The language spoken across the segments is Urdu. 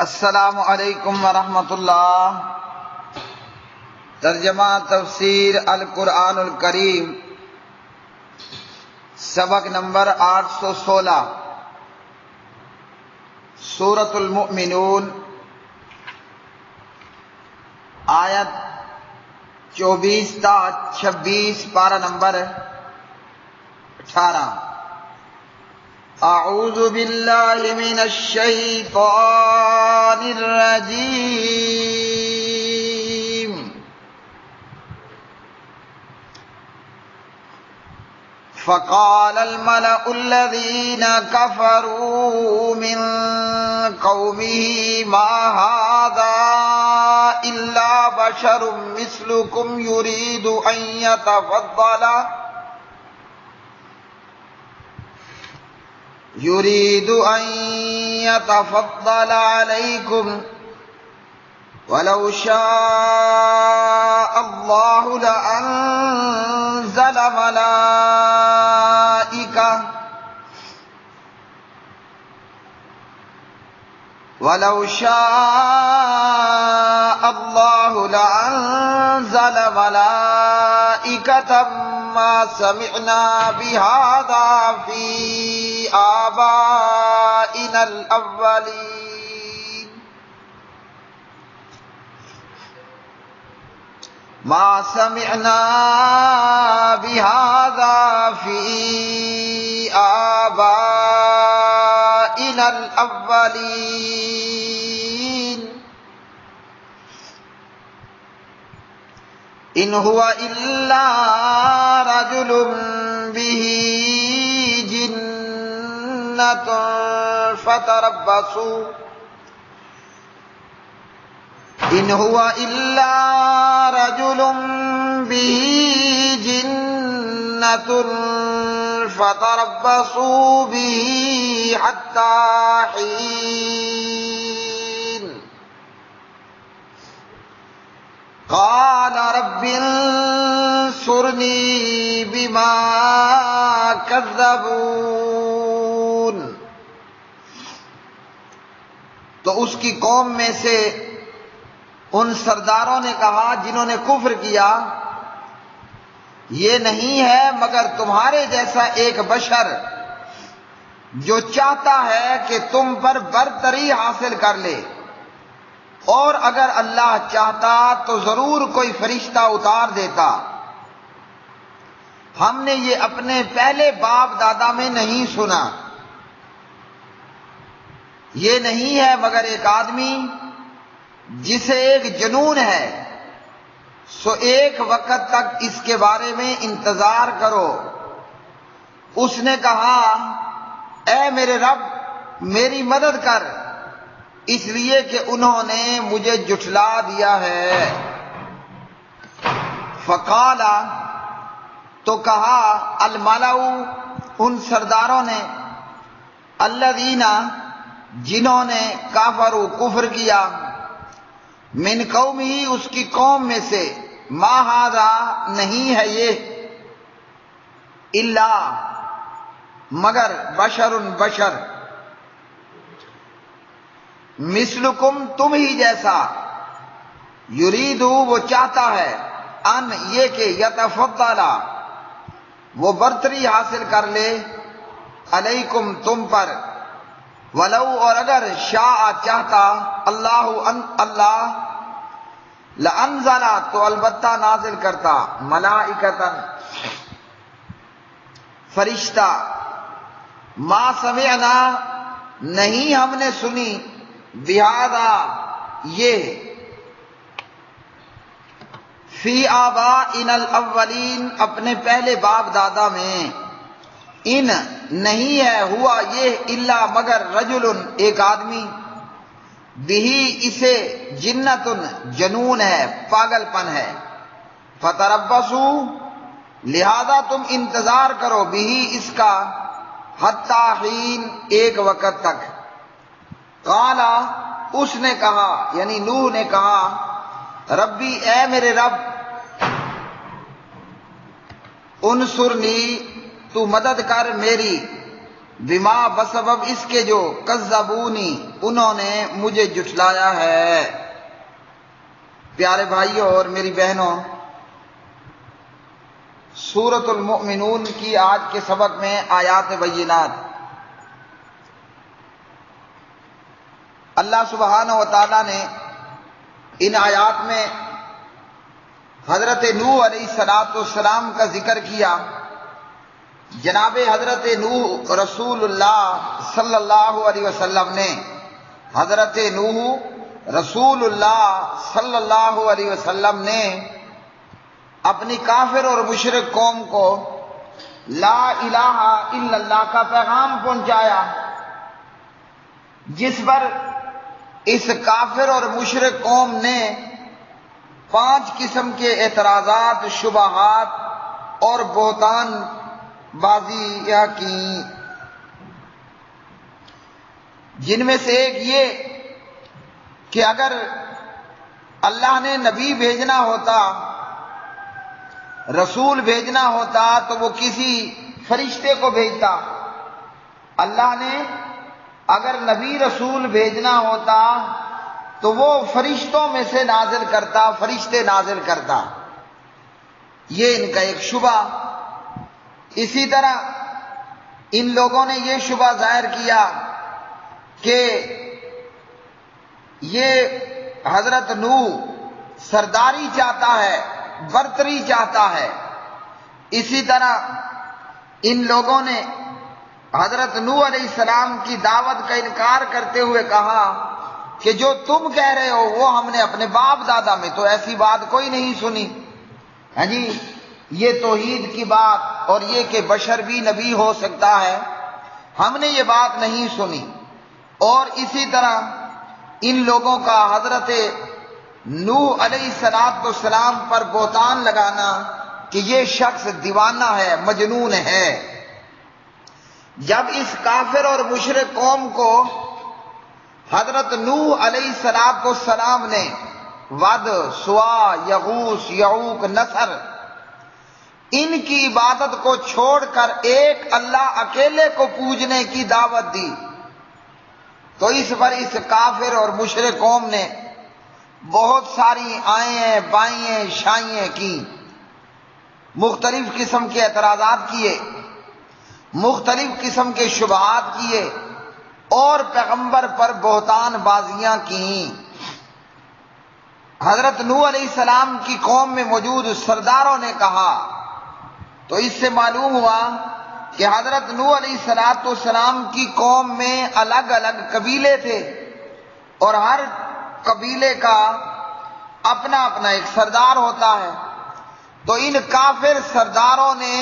السلام علیکم ورحمۃ اللہ۔ ترجمہ تفسیر القرآن الکریم، سبق نمبر 816، سورۃ المؤمنون، آیت 24 تا 26، پارہ نمبر 18۔ اعوذ باللہ من الشیطان الرجیم۔ فقال الملأ الذین کفروا من قومه ما هذا الا بشر مثلکم یرید ان يتفضل عليكم ولو شاء الله لأنزل ملائكة ما سمعنا بهذا في آبائنا الأولين ما سمعنا بهذا في آبائنا الأولين إن هو إلا رجل به جنة فتربصوا إن هو إلا رجل به جنة فتربصوا به حتى حين قال رب انصرني بما كذبون۔ تو اس کی قوم میں سے ان سرداروں نے کہا جنہوں نے کفر کیا، یہ نہیں ہے مگر تمہارے جیسا ایک بشر جو چاہتا ہے کہ تم پر برتری حاصل کر لے، اور اگر اللہ چاہتا تو ضرور کوئی فرشتہ اتار دیتا۔ ہم نے یہ اپنے پہلے باپ دادا میں نہیں سنا۔ یہ نہیں ہے مگر ایک آدمی جسے ایک جنون ہے، سو ایک وقت تک اس کے بارے میں انتظار کرو۔ اس نے کہا اے میرے رب میری مدد کر، اس لیے کہ انہوں نے مجھے جھٹلا دیا ہے۔ فقال، تو کہا الملأ، ان سرداروں نے، الذین، جنہوں نے کافروا، کفر کیا، من قومہ، اس کی قوم میں سے، ما ھذا، نہیں ہے یہ، الا، مگر، بشر، بشر، مثلکم، تم ہی جیسا، یرید، وہ چاہتا ہے، ان، یہ کہ، یتفضل، وہ برتری حاصل کر لے، علیکم، تم پر، ولو، اور اگر، شاء، چاہتا، اللہ لانزل، تو البتہ نازل کرتا، ملائکۃ، فرشتہ، ما سمعنا، نہیں ہم نے سنی، بہذا، یہ، فی آبائنا الاولین، اپنے پہلے باپ دادا میں، ان، نہیں ہے، ہوا یہ، الا، مگر، رجل، ایک آدمی، بہی، اسے، جنتن، جنون ہے، پاگل پن ہے، فتربصوا، لہذا تم انتظار کرو، بہی، اس کا، حتی حین، ایک وقت تک۔ قال، اس نے کہا، یعنی نوح نے کہا، ربی، اے میرے رب، انصرنی، تو مدد کر میری، بما بسبب اس کے جو کذبونی انہوں نے مجھے جھٹلایا ہے۔ پیارے بھائیوں اور میری بہنوں، سورۃ المؤمنون کی آج کے سبق میں آیات بینات، اللہ سبحانہ و تعالیٰ نے ان آیات میں حضرت نوح علیہ السلام کا ذکر کیا۔ جناب حضرت نوح رسول اللہ صلی اللہ علیہ وسلم نے، حضرت نوح رسول اللہ صلی اللہ علیہ وسلم نے اپنی کافر اور مشرک قوم کو لا الہ الا اللہ کا پیغام پہنچایا، جس پر اس کافر اور مشرک قوم نے 5 قسم کے اعتراضات، شبہات اور بہتان بازیاں کی، جن میں سے ایک یہ کہ اگر اللہ نے نبی بھیجنا ہوتا، رسول بھیجنا ہوتا تو وہ کسی فرشتے کو بھیجتا۔ اللہ نے اگر نبی رسول بھیجنا ہوتا تو وہ فرشتوں میں سے نازل کرتا، فرشتے نازل کرتا۔ یہ ان کا ایک شبہ۔ اسی طرح ان لوگوں نے یہ شبہ ظاہر کیا کہ یہ حضرت نوح سرداری چاہتا ہے، برتری چاہتا ہے۔ اسی طرح ان لوگوں نے حضرت نوح علیہ السلام کی دعوت کا انکار کرتے ہوئے کہا کہ جو تم کہہ رہے ہو وہ ہم نے اپنے باپ دادا میں تو ایسی بات کوئی نہیں سنی۔ ہاں جی، یہ توحید کی بات اور یہ کہ بشر بھی نبی ہو سکتا ہے، ہم نے یہ بات نہیں سنی۔ اور اسی طرح ان لوگوں کا حضرت نوح علیہ السلام پر بہتان لگانا کہ یہ شخص دیوانہ ہے، مجنون ہے۔ جب اس کافر اور مشرک قوم کو حضرت نوح علیہ السلام نے ود، سوا، یغوث، یعوق، نصر ان کی عبادت کو چھوڑ کر ایک اللہ اکیلے کو پوجنے کی دعوت دی تو اس پر اس کافر اور مشرک قوم نے بہت ساری آئیں بائیں شائیں کی، مختلف قسم کے اعتراضات کیے، مختلف قسم کے شبہات کیے اور پیغمبر پر بہتان بازیاں کیں۔ حضرت نوح علیہ السلام کی قوم میں موجود سرداروں نے کہا، تو اس سے معلوم ہوا کہ حضرت نوح علیہ السلام کی قوم میں الگ الگ قبیلے تھے اور ہر قبیلے کا اپنا اپنا ایک سردار ہوتا ہے۔ تو ان کافر سرداروں نے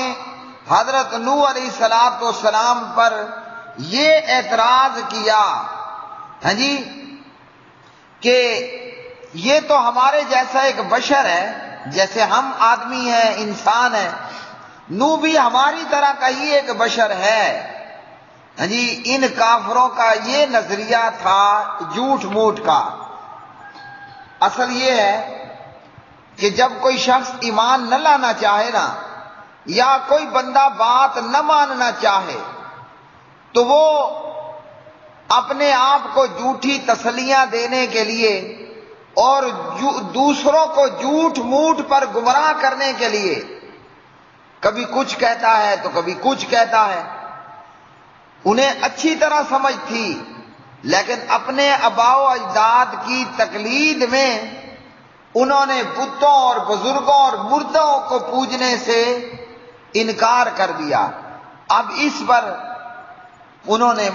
حضرت نوح علیہ السلام پر یہ اعتراض کیا، ہاں جی، کہ یہ تو ہمارے جیسا ایک بشر ہے، جیسے ہم آدمی ہیں، انسان ہیں، نوح بھی ہماری طرح کا ہی ایک بشر ہے۔ ہاں جی، ان کافروں کا یہ نظریہ تھا جھوٹ موٹ کا۔ اصل یہ ہے کہ جب کوئی شخص ایمان نہ لانا چاہے نا، یا کوئی بندہ بات نہ ماننا چاہے تو وہ اپنے آپ کو جھوٹی تسلیاں دینے کے لیے اور دوسروں کو جھوٹ موٹ پر گمراہ کرنے کے لیے کبھی کچھ کہتا ہے تو کبھی کچھ کہتا ہے۔ انہیں اچھی طرح سمجھ تھی، لیکن اپنے آباء و اجداد کی تقلید میں انہوں نے بتوں اور بزرگوں اور مردوں کو پوجنے سے انکار کر دیا۔ اب اس پر انہوں نے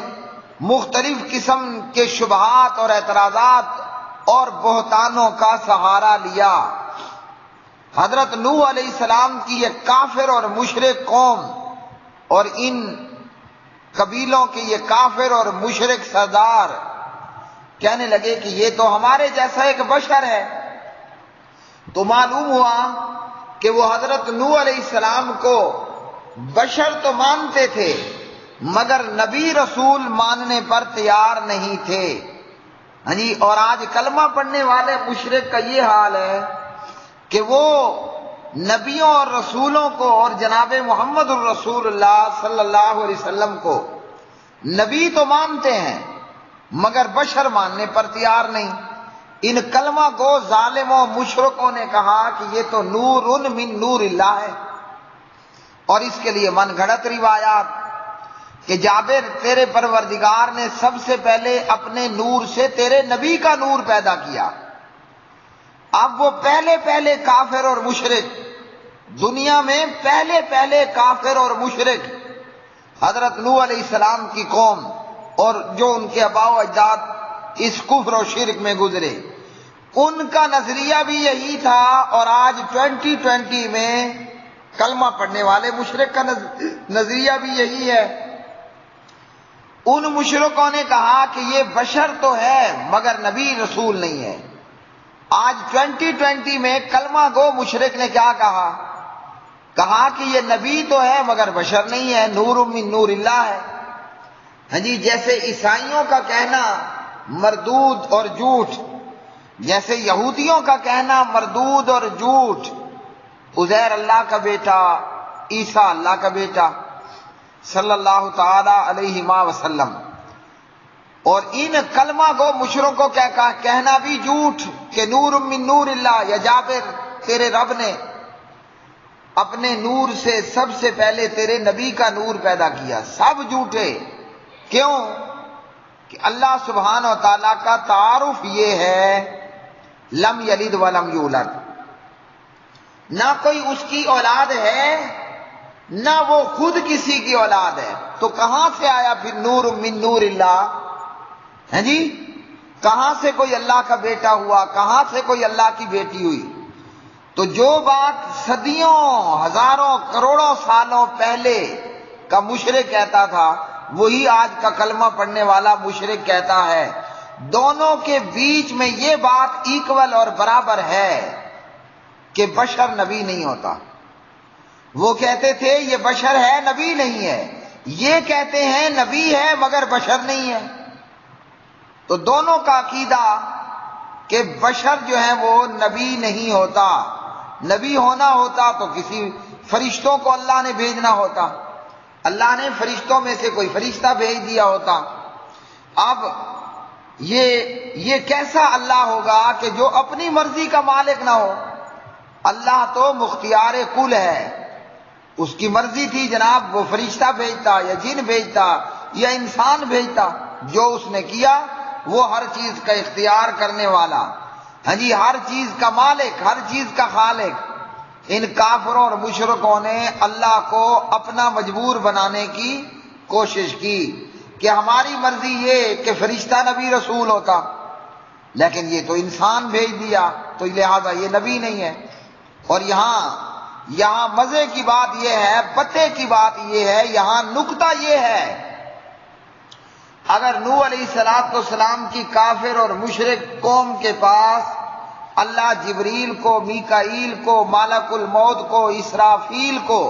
مختلف قسم کے شبہات اور اعتراضات اور بہتانوں کا سہارا لیا۔ حضرت نوح علیہ السلام کی یہ کافر اور مشرک قوم اور ان قبیلوں کے یہ کافر اور مشرک سردار کہنے لگے کہ یہ تو ہمارے جیسا ایک بشر ہے۔ تو معلوم ہوا کہ وہ حضرت نوح علیہ السلام کو بشر تو مانتے تھے مگر نبی رسول ماننے پر تیار نہیں تھے۔ ہاں جی، اور آج کلمہ پڑھنے والے مشرک کا یہ حال ہے کہ وہ نبیوں اور رسولوں کو اور جناب محمد الرسول اللہ صلی اللہ علیہ وسلم کو نبی تو مانتے ہیں مگر بشر ماننے پر تیار نہیں۔ ان کلمہ گو ظالموں مشرکوں نے کہا کہ یہ تو نور من نور اللہ ہے، اور اس کے لیے من گھڑت روایات کہ جابر تیرے پروردگار نے سب سے پہلے اپنے نور سے تیرے نبی کا نور پیدا کیا۔ اب وہ پہلے کافر اور مشرک، دنیا میں پہلے کافر اور مشرک حضرت نوح علیہ السلام کی قوم اور جو ان کے آباء و اجداد اس کفر و شرک میں گزرے، ان کا نظریہ بھی یہی تھا، اور آج 2020 میں کلمہ پڑھنے والے مشرک کا نظریہ بھی یہی ہے۔ ان مشرکوں نے کہا کہ یہ بشر تو ہے مگر نبی رسول نہیں ہے۔ آج 2020 میں کلمہ گو مشرک نے کیا کہا؟ کہا کہ یہ نبی تو ہے مگر بشر نہیں ہے، نور من نور اللہ ہے۔ ہاں جی، جیسے عیسائیوں کا کہنا مردود اور جھوٹ، جیسے یہودیوں کا کہنا مردود اور جھوٹ، عزیر اللہ کا بیٹا، عیسیٰ اللہ کا بیٹا صلی اللہ تعالی علیہ وسلم، اور ان کلمہ گو مشرکوں کا کہنا بھی جھوٹ کہ نور من نور اللہ، یا جابر تیرے رب نے اپنے نور سے سب سے پہلے تیرے نبی کا نور پیدا کیا، سب جھوٹے۔ کیوں؟ کہ اللہ سبحانہ و تعالیٰ کا تعارف یہ ہے لم یلد ولم یولد، نہ کوئی اس کی اولاد ہے نہ وہ خود کسی کی اولاد ہے، تو کہاں سے آیا پھر نور من نور اللہ؟ ہیں جی، کہاں سے کوئی اللہ کا بیٹا ہوا، کہاں سے کوئی اللہ کی بیٹی ہوئی؟ تو جو بات صدیوں ہزاروں کروڑوں سالوں پہلے کا مشرک کہتا تھا وہی آج کا کلمہ پڑھنے والا مشرک کہتا ہے۔ دونوں کے بیچ میں یہ بات ایکول اور برابر ہے کہ بشر نبی نہیں ہوتا۔ وہ کہتے تھے یہ بشر ہے نبی نہیں ہے، یہ کہتے ہیں نبی ہے مگر بشر نہیں ہے۔ تو دونوں کا عقیدہ کہ بشر جو ہے وہ نبی نہیں ہوتا، نبی ہونا ہوتا تو کسی فرشتوں کو اللہ نے بھیجنا ہوتا، اللہ نے فرشتوں میں سے کوئی فرشتہ بھیج دیا ہوتا۔ اب یہ کیسا اللہ ہوگا کہ جو اپنی مرضی کا مالک نہ ہو؟ اللہ تو مختار کل ہے، اس کی مرضی تھی جناب وہ فرشتہ بھیجتا یا جن بھیجتا یا انسان بھیجتا، جو اس نے کیا وہ ہر چیز کا اختیار کرنے والا، ہاں جی، ہر چیز کا مالک، ہر چیز کا خالق۔ ان کافروں اور مشرکوں نے اللہ کو اپنا مجبور بنانے کی کوشش کی کہ ہماری مرضی یہ کہ فرشتہ نبی رسول ہوتا، لیکن یہ تو انسان بھیج دیا تو لہذا یہ نبی نہیں ہے۔ اور یہاں مزے کی بات یہ ہے، پتے کی بات یہ ہے، یہاں نکتہ یہ ہے، اگر نوح علیہ السلام کی کافر اور مشرک قوم کے پاس اللہ جبریل کو، میکائیل کو، ملک الموت کو، اسرافیل کو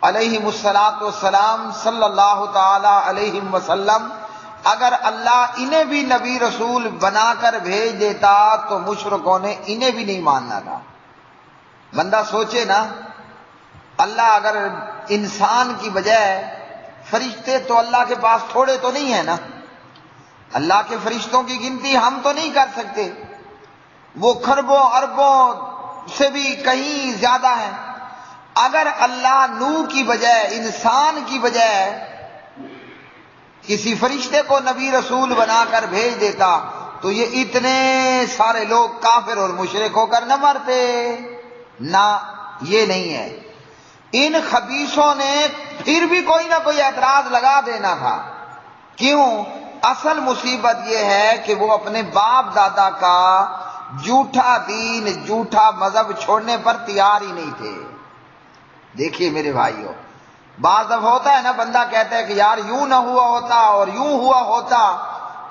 علیہم السلام صلی اللہ تعالی علیہ وسلم، اگر اللہ انہیں بھی نبی رسول بنا کر بھیج دیتا تو مشرکوں نے انہیں بھی نہیں ماننا تھا۔ بندہ سوچے نا، اللہ اگر انسان کی بجائے فرشتے، تو اللہ کے پاس تھوڑے تو نہیں ہیں نا، اللہ کے فرشتوں کی گنتی ہم تو نہیں کر سکتے، وہ کھربوں اربوں سے بھی کہیں زیادہ ہیں۔ اگر اللہ نوح کی بجائے، انسان کی بجائے کسی فرشتے کو نبی رسول بنا کر بھیج دیتا تو یہ اتنے سارے لوگ کافر اور مشرک ہو کر نہ مرتے، نہ، یہ نہیں ہے۔ ان خبیثوں نے پھر بھی کوئی نہ کوئی اعتراض لگا دینا تھا۔ کیوں؟ اصل مصیبت یہ ہے کہ وہ اپنے باپ دادا کا جھوٹا دین، جھوٹا مذہب چھوڑنے پر تیار ہی نہیں تھے۔ دیکھیے میرے بھائیو، بعض دفعہ ہوتا ہے نا، بندہ کہتا ہے کہ یار یوں نہ ہوا ہوتا اور یوں ہوا ہوتا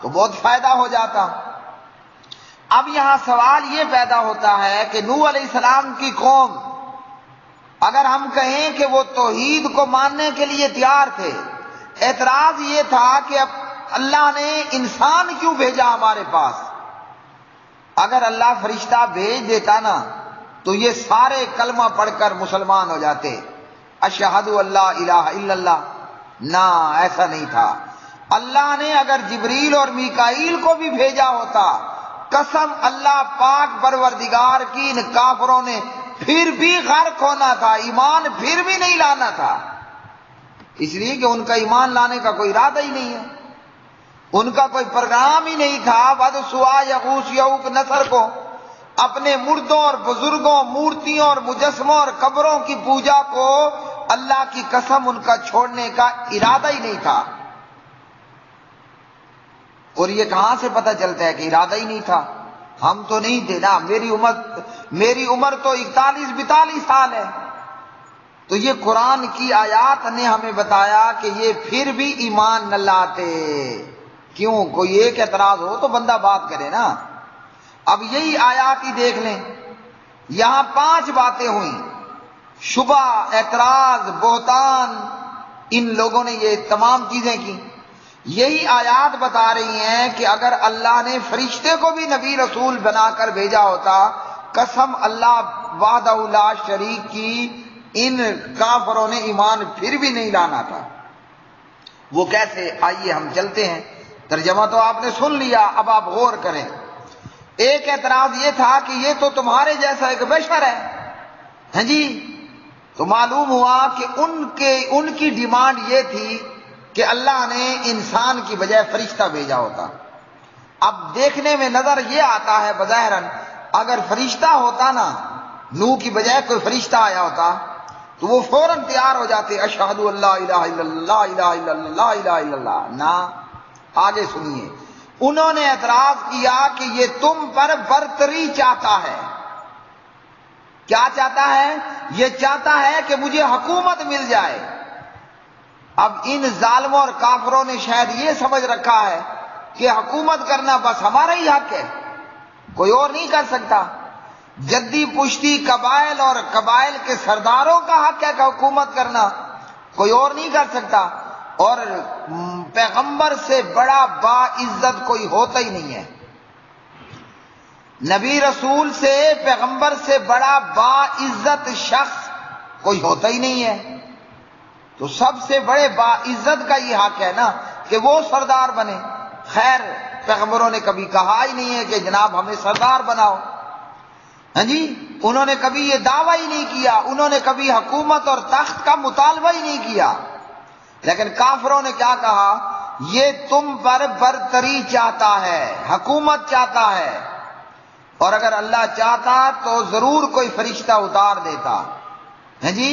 تو بہت فائدہ ہو جاتا۔ اب یہاں سوال یہ پیدا ہوتا ہے کہ نوح علیہ السلام کی قوم، اگر ہم کہیں کہ وہ توحید کو ماننے کے لیے تیار تھے، اعتراض یہ تھا کہ اب اللہ نے انسان کیوں بھیجا ہمارے پاس؟ اگر اللہ فرشتہ بھیج دیتا نا تو یہ سارے کلمہ پڑھ کر مسلمان ہو جاتے، اشہد اللہ الہ الا اللہ نہ، ایسا نہیں تھا۔ اللہ نے اگر جبریل اور میکائیل کو بھی بھیجا ہوتا، قسم اللہ پاک پروردگار کی، ان کافروں نے پھر بھی غرق ہونا تھا، ایمان پھر بھی نہیں لانا تھا، اس لیے کہ ان کا ایمان لانے کا کوئی ارادہ ہی نہیں ہے، ان کا کوئی پروگرام ہی نہیں تھا۔ ود سوا یغوث یعوق نصر کو اپنے مردوں اور بزرگوں، مورتیوں اور مجسموں اور قبروں کی پوجا کو اللہ کی قسم ان کا چھوڑنے کا ارادہ ہی نہیں تھا۔ اور یہ کہاں سے پتہ چلتا ہے کہ ارادہ ہی نہیں تھا؟ ہم تو نہیں تھے نا، میری عمر تو 41-42 سال ہے۔ تو یہ قرآن کی آیات نے ہمیں بتایا کہ یہ پھر بھی ایمان نہ لاتے۔ کیوں؟ کوئی ایک اعتراض ہو تو بندہ بات کرے نا۔ اب یہی آیات ہی دیکھ لیں، یہاں 5 باتیں ہوئیں، شبہ، اعتراض، بہتان، ان لوگوں نے یہ تمام چیزیں کی۔ یہی آیات بتا رہی ہیں کہ اگر اللہ نے فرشتے کو بھی نبی رسول بنا کر بھیجا ہوتا، قسم اللہ وحدہ لا شریک کی، ان کافروں نے ایمان پھر بھی نہیں لانا تھا۔ وہ کیسے؟ آئیے ہم چلتے ہیں، ترجمہ تو آپ نے سن لیا، اب آپ غور کریں۔ ایک اعتراض یہ تھا کہ یہ تو تمہارے جیسا ایک بشر ہے، ہاں جی، تو معلوم ہوا کہ ان کی ڈیمانڈ یہ تھی کہ اللہ نے انسان کی بجائے فرشتہ بھیجا ہوتا۔ اب دیکھنے میں نظر یہ آتا ہے بظاہراً اگر فرشتہ ہوتا نا، نوح کی بجائے کوئی فرشتہ آیا ہوتا تو وہ فوراً تیار ہو جاتے، اشہد ان لا الہ الا اللہ الہ الا اللہ لا الہ الا اللہ۔ نہ، آگے سنیے، انہوں نے اعتراض کیا کہ یہ تم پر برتری چاہتا ہے۔ کیا چاہتا ہے؟ یہ چاہتا ہے کہ مجھے حکومت مل جائے۔ اب ان ظالموں اور کافروں نے شاید یہ سمجھ رکھا ہے کہ حکومت کرنا بس ہمارا ہی حق ہے، کوئی اور نہیں کر سکتا۔ جدی پشتی قبائل اور قبائل کے سرداروں کا حق ہے کہ حکومت کرنا، کوئی اور نہیں کر سکتا، اور پیغمبر سے بڑا باعزت کوئی ہوتا ہی نہیں ہے۔ نبی رسول سے، پیغمبر سے بڑا باعزت شخص کوئی ہوتا ہی نہیں ہے، تو سب سے بڑے باعزت کا یہ حق ہے نا کہ وہ سردار بنے۔ خیر، پیغمبروں نے کبھی کہا ہی نہیں ہے کہ جناب ہمیں سردار بناؤ، ہاں جی، انہوں نے کبھی یہ دعویٰ ہی نہیں کیا، انہوں نے کبھی حکومت اور تخت کا مطالبہ ہی نہیں کیا۔ لیکن کافروں نے کیا کہا؟ یہ تم پر برتری چاہتا ہے، حکومت چاہتا ہے، اور اگر اللہ چاہتا تو ضرور کوئی فرشتہ اتار دیتا، ہاں جی،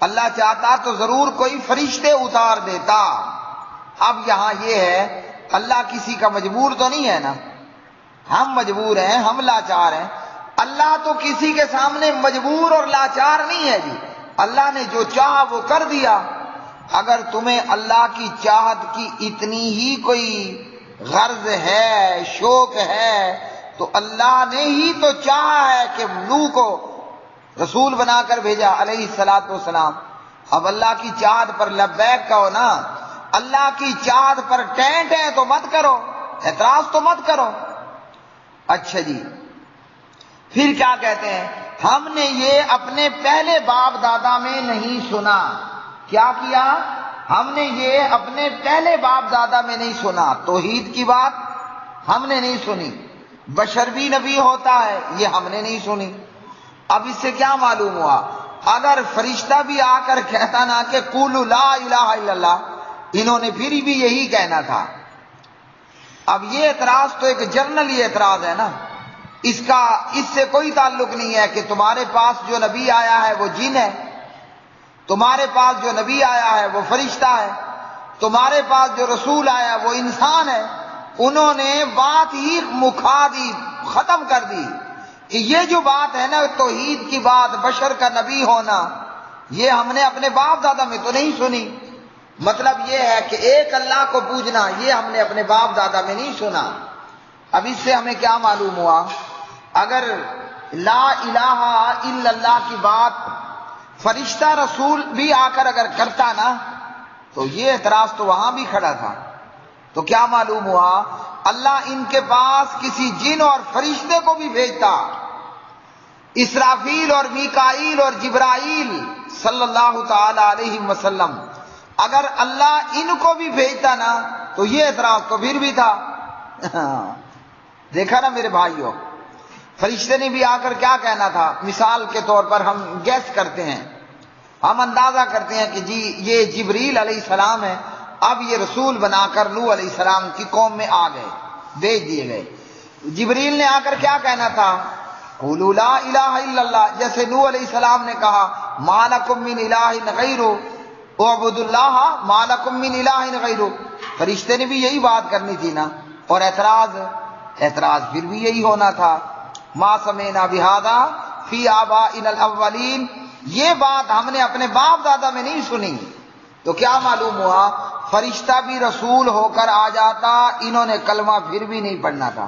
اللہ چاہتا تو ضرور کوئی فرشتے اتار دیتا۔ اب یہاں یہ ہے، اللہ کسی کا مجبور تو نہیں ہے نا، ہم مجبور ہیں، ہم لاچار ہیں، اللہ تو کسی کے سامنے مجبور اور لاچار نہیں ہے جی، اللہ نے جو چاہا وہ کر دیا۔ اگر تمہیں اللہ کی چاہت کی اتنی ہی کوئی غرض ہے، شوق ہے، تو اللہ نے ہی تو چاہا ہے کہ نوح کو رسول بنا کر بھیجا علیہ الصلوۃ والسلام۔ اب اللہ کی چاہت پر لبیک کہو نا، اللہ کی چاہت پر ٹینٹ ہے تو مت کرو، اعتراض تو مت کرو۔ اچھا جی، پھر کیا کہتے ہیں؟ ہم نے یہ اپنے پہلے باپ دادا میں نہیں سنا۔ کیا کیا؟ ہم نے یہ اپنے پہلے باپ دادا میں نہیں سنا، توحید کی بات ہم نے نہیں سنی، بشر بھی نبی ہوتا ہے یہ ہم نے نہیں سنی۔ اب اس سے کیا معلوم ہوا؟ اگر فرشتہ بھی آ کر کہتا نا کہ قولوا لا الہ الا اللہ، انہوں نے پھر بھی یہی کہنا تھا۔ اب یہ اعتراض تو ایک جنرل اعتراض ہے نا، اس سے کوئی تعلق نہیں ہے کہ تمہارے پاس جو نبی آیا ہے وہ جن ہے، تمہارے پاس جو نبی آیا ہے وہ فرشتہ ہے، تمہارے پاس جو رسول آیا وہ انسان ہے۔ انہوں نے بات ہی مکھا دی، ختم کر دی کہ یہ جو بات ہے نا توحید کی بات، بشر کا نبی ہونا، یہ ہم نے اپنے باپ دادا میں تو نہیں سنی۔ مطلب یہ ہے کہ ایک اللہ کو پوجنا یہ ہم نے اپنے باپ دادا میں نہیں سنا۔ اب اس سے ہمیں کیا معلوم ہوا؟ اگر لا الہ الا اللہ کی بات فرشتہ رسول بھی آ کر اگر کرتا نا تو یہ اعتراض تو وہاں بھی کھڑا تھا، تو کیا معلوم ہوا؟ اللہ ان کے پاس کسی جن اور فرشتے کو بھی بھیجتا، اسرافیل اور میکائیل اور جبرائیل صلی اللہ تعالی علیہ وسلم اگر اللہ ان کو بھی بھیجتا نا تو یہ اعتراض تو پھر بھی تھا۔ دیکھا نا میرے بھائیوں، فرشتے نے بھی آ کر کیا کہنا تھا؟ مثال کے طور پر ہم گیس کرتے ہیں، ہم اندازہ کرتے ہیں کہ جی یہ جبریل علیہ السلام ہے، اب یہ رسول بنا کر نوح علیہ السلام کی قوم میں آ گئے، بھیج دیے گئے۔ جبریل نے آ کر کیا کہنا تھا؟ قولوا لا الہ الا اللہ، جیسے نوح علیہ السلام نے کہا ما لکم من الہ غیرہ اعبدوا اللہ ما لکم من الہ غیرہ، فرشتے نے بھی یہی بات کرنی تھی نا، اور اعتراض پھر بھی یہی ہونا تھا، ما سمعنا بہذا فی آبائنا الاولین، یہ بات ہم نے اپنے باپ دادا میں نہیں سنی۔ تو کیا معلوم ہوا؟ فرشتہ بھی رسول ہو کر آ جاتا، انہوں نے کلمہ پھر بھی نہیں پڑھنا تھا۔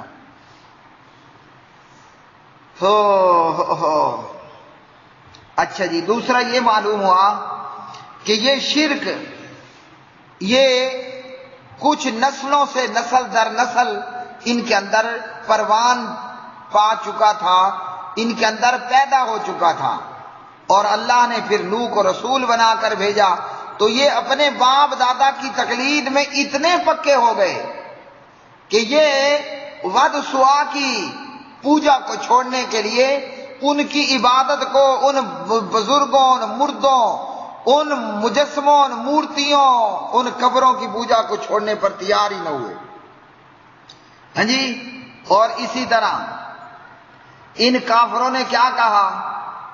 اچھا جی، دوسرا یہ معلوم ہوا کہ یہ شرک یہ کچھ نسلوں سے نسل در نسل ان کے اندر پروان پا چکا تھا، ان کے اندر پیدا ہو چکا تھا، اور اللہ نے پھر نوح کو رسول بنا کر بھیجا، تو یہ اپنے باپ دادا کی تقلید میں اتنے پکے ہو گئے کہ یہ ود سوا کی پوجا کو چھوڑنے کے لیے ان کی عبادت کو، ان بزرگوں، ان مردوں، ان مجسموں، ان مورتیوں، ان قبروں کی پوجا کو چھوڑنے پر تیار ہی نہ ہوئے۔ ہاں جی، اور اسی طرح ان کافروں نے کیا کہا؟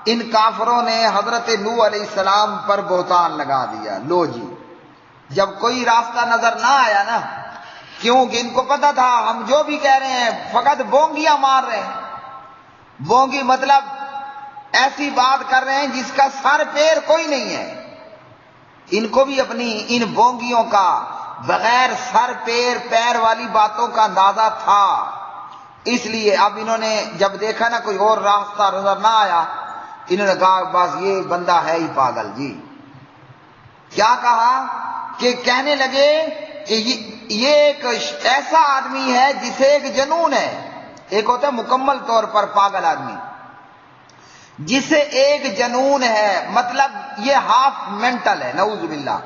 ان کافروں نے حضرت نوح علیہ السلام پر بہتان لگا دیا۔ لو جی، جب کوئی راستہ نظر نہ آیا نا، کیونکہ ان کو پتا تھا ہم جو بھی کہہ رہے ہیں فقط بونگیاں مار رہے ہیں، بونگی مطلب ایسی بات کر رہے ہیں جس کا سر پیر کوئی نہیں ہے۔ ان کو بھی اپنی ان بونگیوں کا، بغیر سر پیر والی باتوں کا اندازہ تھا، اس لیے اب انہوں نے جب دیکھا نا کوئی اور راستہ نظر نہ آیا، انہوں نے کہا بس یہ بندہ ہے ہی پاگل جی۔ کیا کہا کہ کہنے لگے کہ یہ ایک ایسا آدمی ہے جسے ایک جنون ہے، ایک ہوتا ہے مکمل طور پر پاگل آدمی، جسے ایک جنون ہے، مطلب یہ ہاف مینٹل ہے، نعوذ باللہ،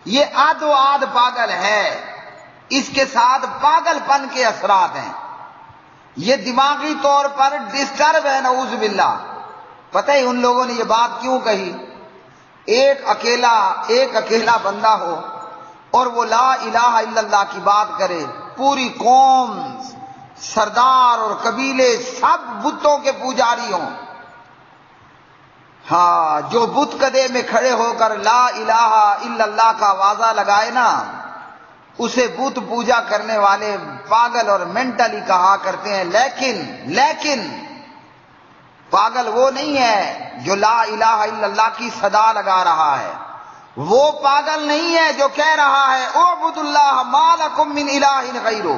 یہ آدھ و آدھ پاگل ہے، اس کے ساتھ پاگل پن کے اثرات ہیں، یہ دماغی طور پر ڈسٹرب ہے، نعوذ باللہ۔ پتہ ہے ان لوگوں نے یہ بات کیوں کہی؟ ایک اکیلا بندہ ہو اور وہ لا الہ الا اللہ کی بات کرے، پوری قوم، سردار اور قبیلے سب بتوں کے پجاری ہوں، ہاں، جو بت کدے میں کھڑے ہو کر لا الہ الا اللہ کا آوازہ لگائے نا، اسے بت پوجا کرنے والے پاگل اور مینٹلی کہا کرتے ہیں۔ لیکن پاگل وہ نہیں ہے جو لا الہ الا اللہ کی صدا لگا رہا ہے، وہ پاگل نہیں ہے جو کہہ رہا ہے اعبدوا اللہ ما لکم من الہ غیرہ۔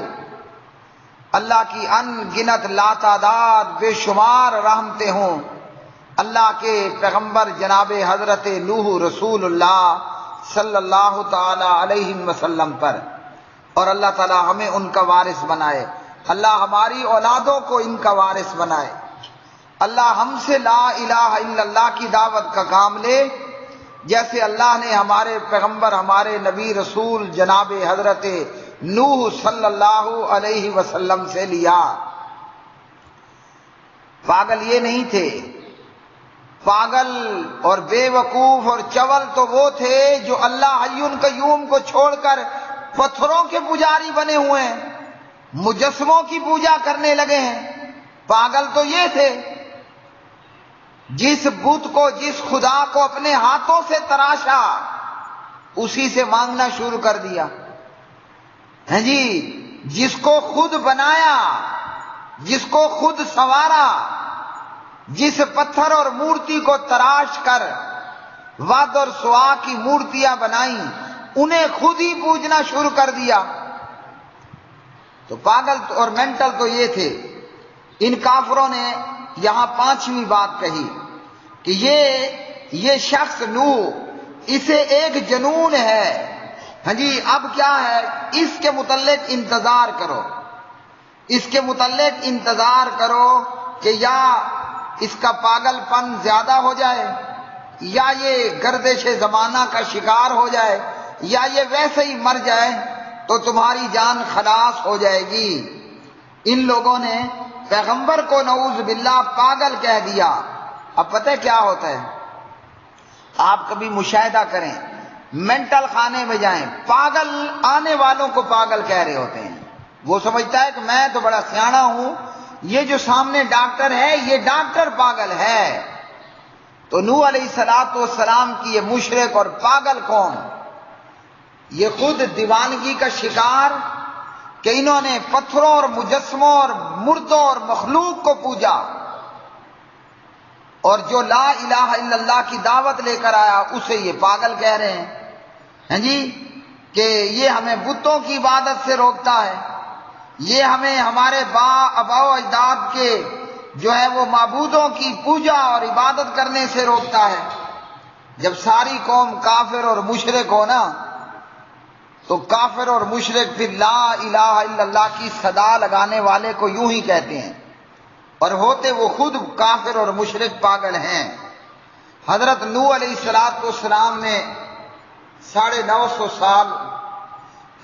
اللہ کی ان گنت لاتعداد بے شمار رحمتیں ہوں اللہ کے پیغمبر جناب حضرت نوح رسول اللہ صلی اللہ تعالی علیہ وسلم پر، اور اللہ تعالی ہمیں ان کا وارث بنائے، اللہ ہماری اولادوں کو ان کا وارث بنائے، اللہ ہم سے لا الہ الا اللہ کی دعوت کا کام لے، جیسے اللہ نے ہمارے پیغمبر، ہمارے نبی رسول جناب حضرت نوح صلی اللہ علیہ وسلم سے لیا۔ پاگل یہ نہیں تھے، پاگل اور بے وقوف اور چول تو وہ تھے جو اللہ حی قیوم کو چھوڑ کر پتھروں کے پجاری بنے ہوئے ہیں، مجسموں کی پوجا کرنے لگے ہیں۔ پاگل تو یہ تھے جس بت کو، جس خدا کو اپنے ہاتھوں سے تراشا، اسی سے مانگنا شروع کر دیا، ہیں جی، جس کو خود بنایا، جس کو خود سنوارا، جس پتھر اور مورتی کو تراش کر ود اور سوا کی مورتیاں بنائیں، انہیں خود ہی پوجنا شروع کر دیا۔ تو پاگل اور مینٹل تو یہ تھے۔ ان کافروں نے یہاں پانچویں بات کہی کہ یہ شخص نوح، اسے ایک جنون ہے، ہاں جی، اب کیا ہے، اس کے متعلق انتظار کرو، اس کے متعلق انتظار کرو کہ یا اس کا پاگل پن زیادہ ہو جائے، یا یہ گردش زمانہ کا شکار ہو جائے، یا یہ ویسے ہی مر جائے تو تمہاری جان خلاص ہو جائے گی۔ ان لوگوں نے پیغمبر کو نعوذ باللہ پاگل کہہ دیا۔ اب پتہ ہے کیا ہوتا ہے، آپ کبھی مشاہدہ کریں، مینٹل خانے میں جائیں، پاگل آنے والوں کو پاگل کہہ رہے ہوتے ہیں۔ وہ سمجھتا ہے کہ میں تو بڑا سیاںا ہوں، یہ جو سامنے ڈاکٹر ہے یہ ڈاکٹر پاگل ہے۔ تو نوح علیہ السلام کی یہ مشرک اور پاگل قوم، یہ خود دیوانگی کا شکار کہ انہوں نے پتھروں اور مجسموں اور مردوں اور مخلوق کو پوجا، اور جو لا الہ الا اللہ کی دعوت لے کر آیا اسے یہ پاگل کہہ رہے ہیں، ہیں جی، کہ یہ ہمیں بتوں کی عبادت سے روکتا ہے، یہ ہمیں ہمارے آباء و اجداد کے جو ہے وہ معبودوں کی پوجا اور عبادت کرنے سے روکتا ہے۔ جب ساری قوم کافر اور مشرک ہو نا، تو کافر اور مشرک پھر لا الہ الا اللہ کی صدا لگانے والے کو یوں ہی کہتے ہیں، اور ہوتے وہ خود کافر اور مشرک پاگل ہیں۔ حضرت نوح علیہ السلام نے 950 سال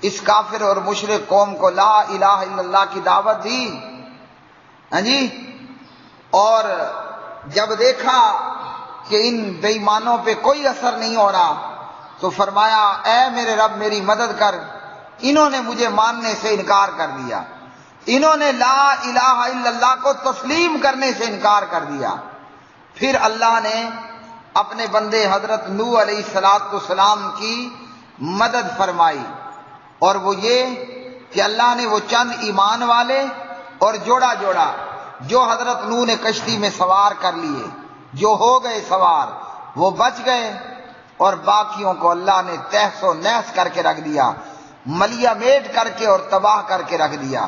اس کافر اور مشرک قوم کو لا الہ الا اللہ کی دعوت دی، ہاں جی، اور جب دیکھا کہ ان بے ایمانوں پہ کوئی اثر نہیں ہو رہا تو فرمایا اے میرے رب میری مدد کر، انہوں نے مجھے ماننے سے انکار کر دیا، انہوں نے لا الہ الا اللہ کو تسلیم کرنے سے انکار کر دیا۔ پھر اللہ نے اپنے بندے حضرت نوح علیہ السلام کی مدد فرمائی، اور وہ یہ کہ اللہ نے وہ چند ایمان والے اور جوڑا جوڑا جو حضرت نوح نے کشتی میں سوار کر لیے، جو ہو گئے سوار وہ بچ گئے، اور باقیوں کو اللہ نے تہس و نحس کر کے رکھ دیا، ملیا میٹ کر کے اور تباہ کر کے رکھ دیا۔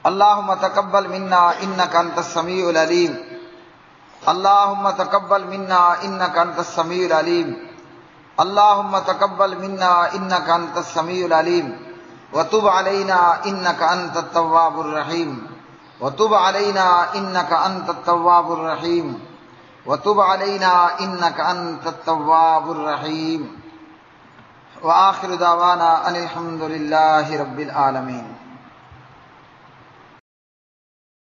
اللہم تقبل منا انک انت السمیع العلیم، اللہم تقبل منا انک انت السمیع العلیم، اللہم تقبل منا انک انت السمیع العلیم، وتب علینا انک انت التواب الرحیم، وتب علینا انک انت التواب الرحیم، وتب علینا انک انت التواب الرحیم، وآخر دعوانا ان الحمد للہ رب العالمین۔